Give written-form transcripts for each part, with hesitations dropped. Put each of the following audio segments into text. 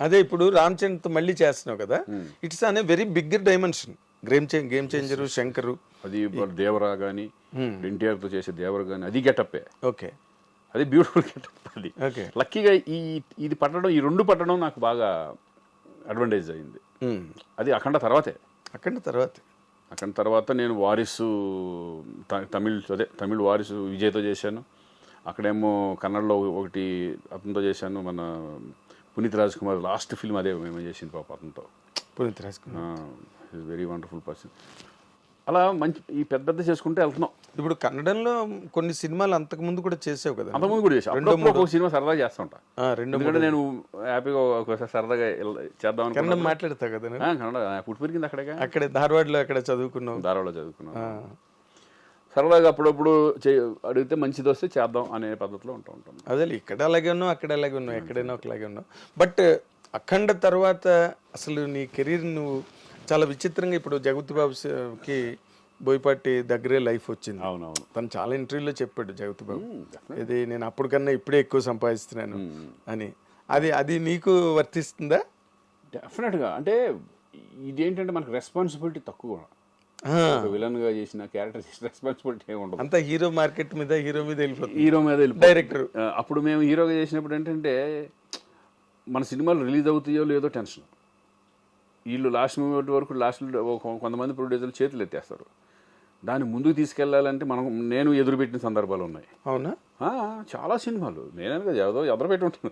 అదే ఇప్పుడు రామ్ చరణ్తో మళ్ళీ చేస్తున్నావు కదా, ఇట్స్ అనే very bigger dimension. Game changer, Shankar, అది దేవరా కానీ ఎన్టీఆర్తో చేసే దేవరా కానీ అది గెటప్పే. ఓకే, అది బ్యూటిఫుల్ గెటప్. అది ఓకే. లక్కీగా ఇది పట్టడం, ఈ రెండు పట్టడం నాకు బాగా అడ్వాంటేజ్ అయింది. అది అఖండ తర్వాతే. అఖండ తర్వాత నేను వారిసు తమిళ్ వారిసు విజయ్తో చేశాను. అక్కడేమో కన్నడలో ఒకటి అతనితో చేశాను, మన పునీత్ రాజ్ కుమార్ లాస్ట్ ఫిల్మ్ అదే మేము చేసింది పాప అతనితో. Puneeth Raj Kumar is very wonderful person. అలా మంచి ఈ పెద్ద చేసుకుంటే వెళ్తున్నాం. ఇప్పుడు కన్నడంలో కొన్ని సినిమాలు అంతకు ముందు కూడా చేసావు కదా? అంతకుముందు కూడా చేసాను. ఒక సినిమా సరదాగా చేస్తూ ఉంటా. ఎందుకంటే నేను హ్యాపీగా ఒకసారి సరదాగా చేద్దాం కన్నడం మాట్లాడతావు కదా? కన్నడ పుట్టి పెరిగింది అక్కడే ధారవాడలో చదువుకున్నావు? ధారవాడలో చదువుకున్నాను. సరదాగా అప్పుడప్పుడు అడిగితే మంచిది వస్తే చేద్దాం అనే పద్ధతిలో ఉంటాం. అదే ఇక్కడ అలాగే ఉన్నావు, అక్కడ అలాగే ఉన్నావు, ఎక్కడైనా ఒకలాగే ఉన్నావు. బట్ అఖండ తర్వాత అసలు నీ కెరీర్ నువ్వు చాలా విచిత్రంగా, ఇప్పుడు జగపతి బాబుకి బోయపాటి దగ్గరే లైఫ్ వచ్చింది. అవునవును. తను చాలా ఇంటర్వ్యూలో చెప్పాడు జగపతి బాబు, ఇది నేను అప్పుడు కన్నా ఇప్పుడే ఎక్కువ సంపాదిస్తున్నాను అని. అది నీకు వర్తిస్తుందా? డెఫినెట్గా. అంటే ఇదేంటంటే మనకు రెస్పాన్సిబిలిటీ తక్కువ. విలన్ గా చేసిన క్యారెక్టర్ చేసిన రెస్పాన్సిబిలిటీ ఏమి ఉండదు. అంతా హీరో మార్కెట్ మీద, హీరో మీద వెళ్ళిపోతుంది డైరెక్టర్. అప్పుడు మేము హీరోగా చేసినప్పుడు ఏంటంటే మన సినిమాలు రిలీజ్ అవుతాయో లేదో టెన్షన్. వీళ్ళు లాస్ట్ మూమెంట్ వరకు కొంతమంది ప్రొడ్యూసర్లు చేతులు ఎత్తేస్తారు. దాన్ని ముందుకు తీసుకెళ్లాలంటే నేను ఎదురుపెట్టిన సందర్భాలు ఉన్నాయి. అవునా? చాలా సినిమాలు నేనే కదా ఎదురు పెట్టి ఉంటాను.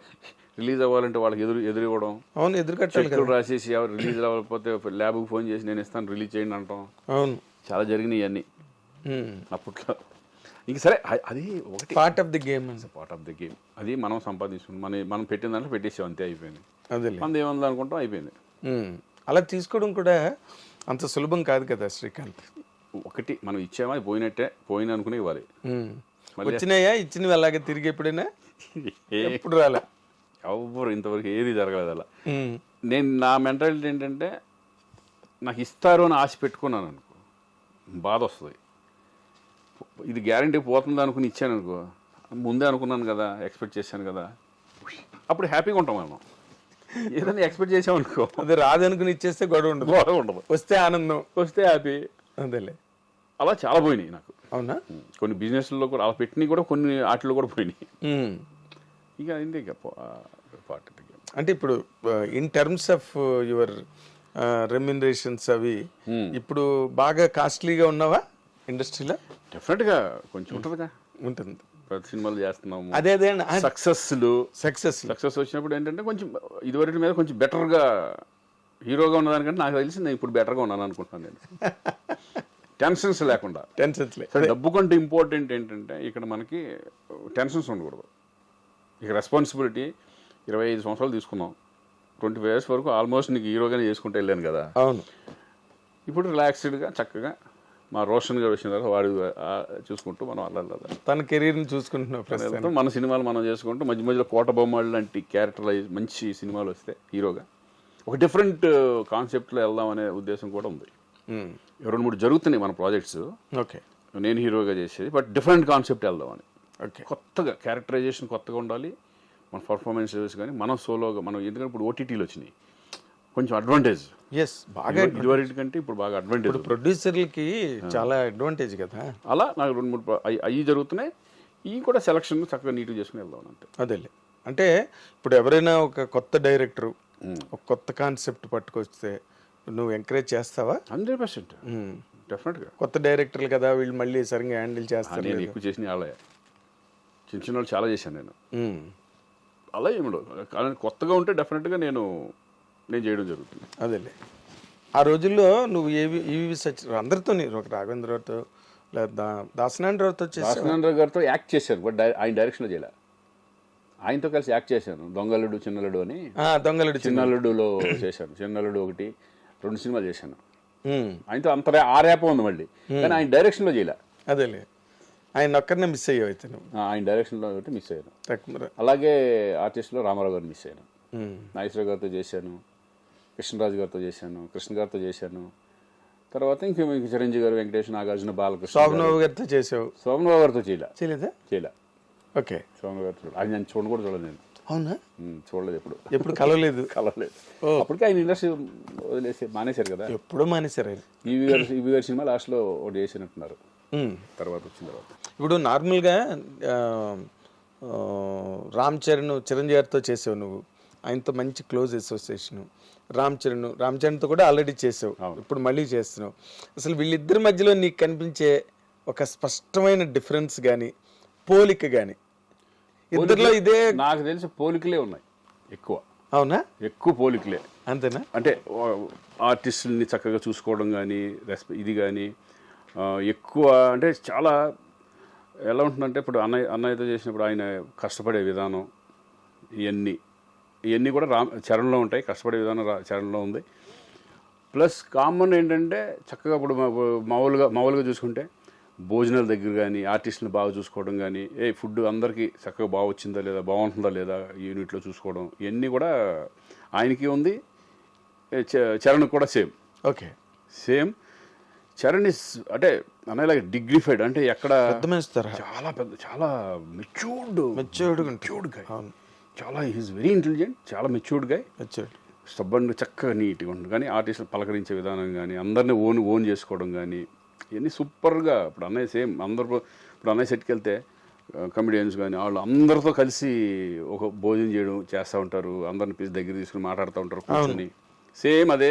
రిలీజ్ అవ్వాలంటే వాళ్ళకి ఎదురు ఇవ్వడం. అవును, ఎదురు కట్టాలి. రాసేసి ఎవరు రిలీజ్ అవ్వకపోతే ల్యాబ్కి ఫోన్ చేసి నేను ఇస్తాను, రిలీజ్ చేయండి అంటాం. అవును, చాలా జరిగినాయి ఇవన్నీ అప్పట్లో. ఇంక సరే, అది ఒకటి పార్ట్ ఆఫ్ ది గేమ్. అది మనం సంపాదించుకున్నాం, మనం పెట్టిన దాంట్లో పెట్టేసాం, అంతే, అయిపోయింది. అదే మనది ఏముంది అనుకుంటాం, అయిపోయింది. అలా తీసుకోవడం కూడా అంత సులభం కాదు కదా శ్రీకాంత్. ఒకటి మనం ఇచ్చామా, అది పోయిన అనుకునే ఇవ్వాలి. వచ్చినాయా? ఇచ్చినవి అలాగే తిరిగి ఎప్పుడైనా? ఎప్పుడు రాలే ఎవరు ఇంతవరకు ఏది జరగలేదు అలా. నా మెంటాలిటీ ఏంటంటే నాకు ఇస్తారు అని ఆశ పెట్టుకున్నాను అనుకో, బాధ వస్తుంది. ఇది గ్యారంటీ పోతుంది అనుకుని ఇచ్చాను అనుకో, ముందే అనుకున్నాను కదా, ఎక్స్పెక్ట్ చేశాను కదా, అప్పుడు హ్యాపీగా ఉంటాం మనం. ఏదైనా ఎక్స్పెక్ట్ చేసాం అనుకో, అది రాదనుకుని ఇచ్చేస్తే గొడవ ఉండదు, వస్తే ఆనందం, వస్తే హ్యాపీ. అదేలే. అలా చాలా పోయినాయి నాకు. అవునా? కొన్ని బిజినెస్లో కూడా అలా పెట్టినవి కూడా, కొన్ని వాటిలో కూడా పోయినాయి. ఇక అయింది. ఇక అంటే ఇప్పుడు in terms of your remunerations అవి ఇప్పుడు బాగా కాస్ట్లీగా ఉన్నావా ఇండస్ట్రీలో? డెఫినెట్గా కొంచెం ఉంటుందిగా. ఉంటుంది. ప్రతి సినిమాలు చేస్తున్నాము. అదే సక్సెస్ వచ్చినప్పుడు ఏంటంటే కొంచెం ఇదివరకు మీద కొంచెం బెటర్గా హీరోగా ఉన్నదానికంటే నాకు తెలిసి నేను ఇప్పుడు బెటర్గా ఉన్నాను అనుకుంటున్నాను. నేను టెన్షన్స్ లేకుండా. డబ్బు కంటే ఇంపార్టెంట్ ఏంటంటే ఇక్కడ మనకి టెన్షన్స్ ఉండకూడదు. ఇక రెస్పాన్సిబిలిటీ 25 సంవత్సరాలు తీసుకున్నాం, 25 years వరకు ఆల్మోస్ట్ నీకు హీరోగానే చేసుకుంటూ వెళ్ళాను కదా. అవును. ఇప్పుడు రిలాక్స్డ్గా చక్కగా మా రోషన్ గారు వచ్చిన తర్వాత వాడు చూసుకుంటూ మనం అలా తన కెరీర్ని చూసుకుంటున్నాం. మన సినిమాలు మనం చేసుకుంటూ మధ్యలో కోట బొమ్మలు లాంటి క్యారెక్టరైజ్ మంచి సినిమాలు వస్తే హీరోగా ఒక డిఫరెంట్ కాన్సెప్ట్లో వెళ్దాం అనే ఉద్దేశం కూడా ఉంది. 2-3 జరుగుతున్నాయి మన ప్రాజెక్ట్స్. ఓకే, నేను హీరోగా చేసేది, బట్ డిఫరెంట్ కాన్సెప్ట్ వెళ్దామని. ఓకే, కొత్తగా క్యారెక్టరైజేషన్ కొత్తగా ఉండాలి, మన పర్ఫార్మెన్సెస్ కానీ మనం సోలోగా మనం. ఎందుకంటే ఇప్పుడు ఓటీటీలు వచ్చినాయి, కొంచెం అడ్వాంటేజ్. బాగా ఇదివరకు కంటే ఇప్పుడు బాగా అడ్వాంటేజ్. ప్రొడ్యూసర్లకి చాలా అడ్వాంటేజ్ కదా. అలా నాకు 2-3 అవి జరుగుతున్నాయి. ఇవి కూడా సెలక్షన్ చక్కగా నీట్గా చేసుకుని వెళ్దాం అంతే. అదేలే. అంటే ఇప్పుడు ఎవరైనా ఒక కొత్త డైరెక్టరు ఒక కొత్త కాన్సెప్ట్ పట్టుకొస్తే నువ్వు ఎంకరేజ్ చేస్తావా? 100% డెఫినెట్గా. కొత్త డైరెక్టర్లు కదా, వీళ్ళు మళ్ళీ సరిగ్గా హ్యాండిల్ చేస్తారు. నేను ఎక్కువ చేసిన వాళ్ళే, చిన్న వాళ్ళు చాలా చేశాను నేను. అలా ఏమిడవు, కానీ కొత్తగా ఉంటే డెఫినెట్గా నేను చేయడం జరుగుతుంది. అదేలే. ఆ రోజుల్లో నువ్వు ఈవి సచిన్ అందరితో, ఒక రాఘవేంద్రరావుతో లేదా దాసనారాయణరావుతో దాసనారాయణరావు గారితో యాక్ట్ చేశాను, బట్ ఆయన డైరెక్షన్లో చేయలే. ఆయనతో కలిసి యాక్ట్ చేశాను, దొంగలుడు చిన్నలుడు అని. చిన్నలుడులో చేశాను. చిన్నలుడు 1-2 సినిమాలు చేశాను ఆయనతో. అంత ఆ ర్యాప్ ఉంది మళ్ళీ, కానీ ఆయన డైరెక్షన్లో చేయలే. అదేలే. ఆయన ఒక్కరినే మిస్ అయ్యావు అయితే నువ్వు. ఆయన డైరెక్షన్లో ఒకటి మిస్ అయ్యాను. అలాగే ఆర్టిస్ట్లో రామారావు గారు మిస్ అయ్యాను. నాగేశ్వరరావు గారితో చేశాను, కృష్ణరాజు గారితో చేశాను, కృష్ణ గారితో చేశాను. తర్వాత ఇంక చిరంజీవి గారు, వెంకటేష్, నాగార్జున, బాలకృష్ణ, శోభనబాబు గారితో చేసావు. శోభనబాబు గారితో చేయలే. చేయలేదా? చేయలే. ఓకే. శోభనబాబు గారితో ఆయన నన్ను చూడను కూడా చూడలేదు నేను. అవునా? చూడలేదు ఎప్పుడు, ఎప్పుడు కలవలేదు? కలవలేదు. అప్పటికే ఆయన ఇండస్ట్రీ వదిలేసి మానేశారు కదా. ఎప్పుడో మానేశారు ఆయన. ఈవి గారి సినిమా లాస్ట్లో ఒకటి చేసినట్టున్నారు, తర్వాత వచ్చిన తర్వాత. ఇప్పుడు నార్మల్గా రామ్ చరణ్ చిరంజీవి గారితో చేసావు నువ్వు, ఆయనతో మంచి క్లోజ్ అసోసియేషను. రామ్ చరణ్తో కూడా ఆల్రెడీ చేసావు, ఇప్పుడు మళ్ళీ చేస్తున్నావు. అసలు వీళ్ళిద్దరి మధ్యలో నీకు కనిపించే ఒక స్పష్టమైన డిఫరెన్స్ కానీ పోలిక కానీ ఇద్దరిలో? ఇదే నాకు తెలిసి పోలికలే ఉన్నాయి ఎక్కువ. అవునా? ఎక్కువ పోలికలే. అంతేనా? అంటే ఆర్టిస్టుల్ని చక్కగా చూసుకోవడం కానీ ఇది కానీ ఎక్కువ. అంటే చాలా ఎలా ఉంటుందంటే ఇప్పుడు అన్నయ్యతో చేసినప్పుడు ఆయన కష్టపడే విధానం ఇవన్నీ కూడా చరణ్లో ఉంటాయి. కష్టపడే విధానం చరణ్లో ఉంది. ప్లస్ కామన్ ఏంటంటే చక్కగా ఇప్పుడు మామూలుగా చూసుకుంటే భోజనాల దగ్గర కానీ ఆర్టిస్టులను బాగా చూసుకోవడం కానీ, ఫుడ్ అందరికీ చక్కగా బాగా వచ్చిందా లేదా, బాగుంటుందా లేదా యూనిట్లో చూసుకోవడం, ఇవన్నీ కూడా ఆయనకి ఉంది. చరణ్ కూడా same. Okay, same. Charan is అంటే అనేలాగా డిగ్నిఫైడ్, అంటే ఎక్కడ చాలా పెద్ద, చాలా మెచ్యూర్డ్ గాయ్. చాలా ఈజ్ వెరీ ఇంటెలిజెంట్, చాలా మెచ్యూర్డ్ గాయ్. స్టబ్బన్ చక్కగా నీట్గా ఉంటుంది. కానీ ఆర్టిస్టులు పలకరించే విధానం కానీ, అందరినీ ఓన్ చేసుకోవడం కానీ, ఇవన్నీ సూపర్గా. ఇప్పుడు అన్నయ్య సేమ్ అందరూ, ఇప్పుడు అన్నయ్య సెట్కి వెళ్తే కమెడియన్స్ కానీ వాళ్ళు అందరితో కలిసి ఒక భోజనం చేయడం చేస్తూ ఉంటారు, అందరిని దగ్గర తీసుకుని మాట్లాడుతూ ఉంటారు కూర్చొని. సేమ్ అదే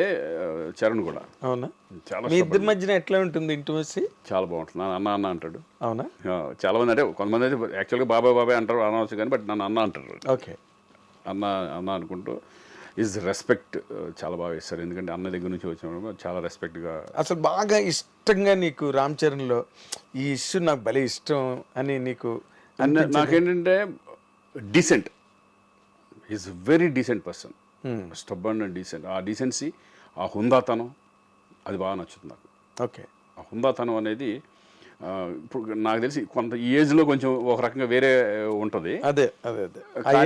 చరణ్ కూడా. అవునా? చాలా ఇద్దరి మధ్యన ఎట్లా ఉంటుంది ఇంటిమసీ? చాలా బాగుంటుంది. అన్న అంటాడు. అవునా? చాలా మంది, అంటే కొంతమంది అయితే యాక్చువల్గా బాబాయ్ అంటారు, అనవచ్చు కానీ, బట్ నన్ను అన్న అంటారు. ఓకే, అన్న అనుకుంటూ ఈజ్ రెస్పెక్ట్ చాలా బాగా ఇస్తారు. ఎందుకంటే అన్న దగ్గర నుంచి వచ్చిన చాలా రెస్పెక్ట్గా. అసలు బాగా ఇష్టంగా నీకు రామ్ చరణ్లో ఈ ఇష్యూ నాకు భలే ఇష్టం అని నీకు? నాకేంటంటే decent, is very decent person. Stubborn and decent. ఆ డీసెన్సీ, ఆ హుందాతనం, అది బాగా నచ్చుతుంది నాకు. ఓకే, ఆ హుందాతనం అనేది ఇప్పుడు నాకు తెలిసి కొంత ఈ ఏజ్లో కొంచెం ఒక రకంగా వేరే ఉంటుంది. అదే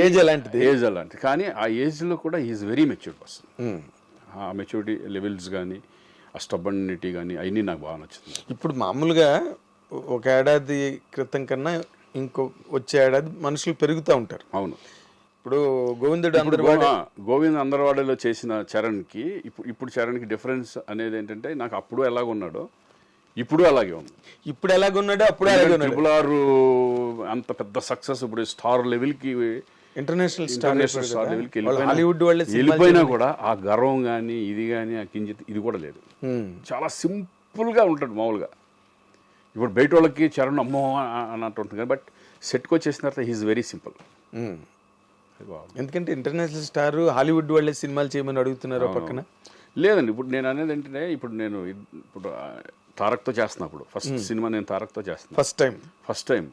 ఏజ్ అలాంటిది. కానీ ఆ ఏజ్లో కూడా ఈజ్ వెరీ మెచ్యూర్డ్ పర్సన్. ఆ మెచ్యూరిటీ లెవెల్స్ కానీ, ఆ స్టబ్బనిటీ కానీ, అవన్నీ నాకు బాగా నచ్చుతుంది. ఇప్పుడు మామూలుగా ఒక ఏడాది క్రితం కన్నా ఇంకో వచ్చే ఏడాది మనుషులు పెరుగుతూ ఉంటారు. అవును. ఇప్పుడు గోవింద్ అందరవాడలో చేసిన చరణ్కి ఇప్పుడు చరణ్కి డిఫరెన్స్ అనేది ఏంటంటే, నాకు అప్పుడు ఎలాగున్నాడో ఇప్పుడు అలాగే ఉంది. ఇప్పుడు ఎలాగున్నాడో అప్పుడు అలాగే ఉన్నాడు. ట్రిపుల్ ఆర్ అంత పెద్ద సక్సెస్, ఇప్పుడు స్టార్ లెవెల్కి, ఇంటర్నేషనల్ స్టార్ లెవెల్కి హాలీవుడ్ వెళ్ళిపోయినా కూడా ఆ గర్వం కానీ ఇది కానీ ఆ కించిత్ ఇది కూడా లేదు. చాలా సింపుల్గా ఉంటాడు మామూలుగా. ఇప్పుడు బయట వాళ్ళకి చరణ్ అమ్మో అన్నట్టు ఉంటుంది కానీ, బట్ సెట్కి వచ్చేసిన తర్వాత హీఈస్ వెరీ సింపుల్. ఎందుకంటే ఇంటర్నేషనల్ స్టార్ హాలీవుడ్ వాళ్ళే సినిమాలు చేయమని అడుగుతున్నారు పక్కన. లేదండి, ఇప్పుడు నేను అనేది ఏంటంటే, ఇప్పుడు తారక్తో చేస్తున్నప్పుడు ఫస్ట్ సినిమా నేను తారక్తో చేస్తున్నా. ఫస్ట్ టైం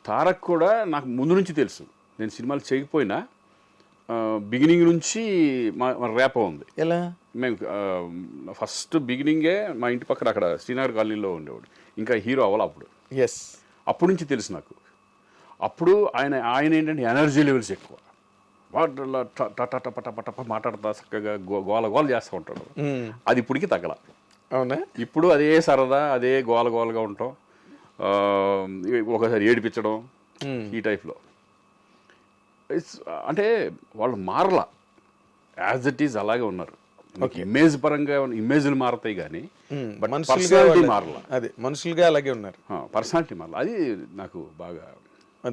తారక్ కూడా నాకు ముందు నుంచి తెలుసు. నేను సినిమాలు చేయకపోయినా బిగినింగ్ నుంచి మా ర్యాప్ ఉంది. ఎలా? మేము ఫస్ట్ బిగినింగే మా ఇంటి పక్కన అక్కడ శ్రీనగర్ కాలనీలో ఉండేవాడు, ఇంకా హీరో అవ్వాలి అప్పుడు. అప్పటి నుంచి తెలుసు నాకు. అప్పుడు ఆయన ఏంటంటే ఎనర్జీ లెవెల్స్ ఎక్కువ, పట మాట్లాడతా చక్కగా గోల చేస్తూ ఉంటాడు. అది ఇప్పటికి తగ్గల. అవునా? ఇప్పుడు అదే సరదా, అదే గోలగా ఉంటాం, ఒకసారి ఏడిపించడం, ఈ టైప్లో. అంటే వాళ్ళు మారలా, యాజ్ ఇట్ ఈజ్ అలాగే ఉన్నారు. ఇమేజ్ పరంగా ఇమేజ్లు మారతాయి కానీ పర్సనాలిటీ మారలా. అదే మనుషులుగా అలాగే ఉన్నారు, పర్సనాలిటీ మారలా. అది నాకు బాగా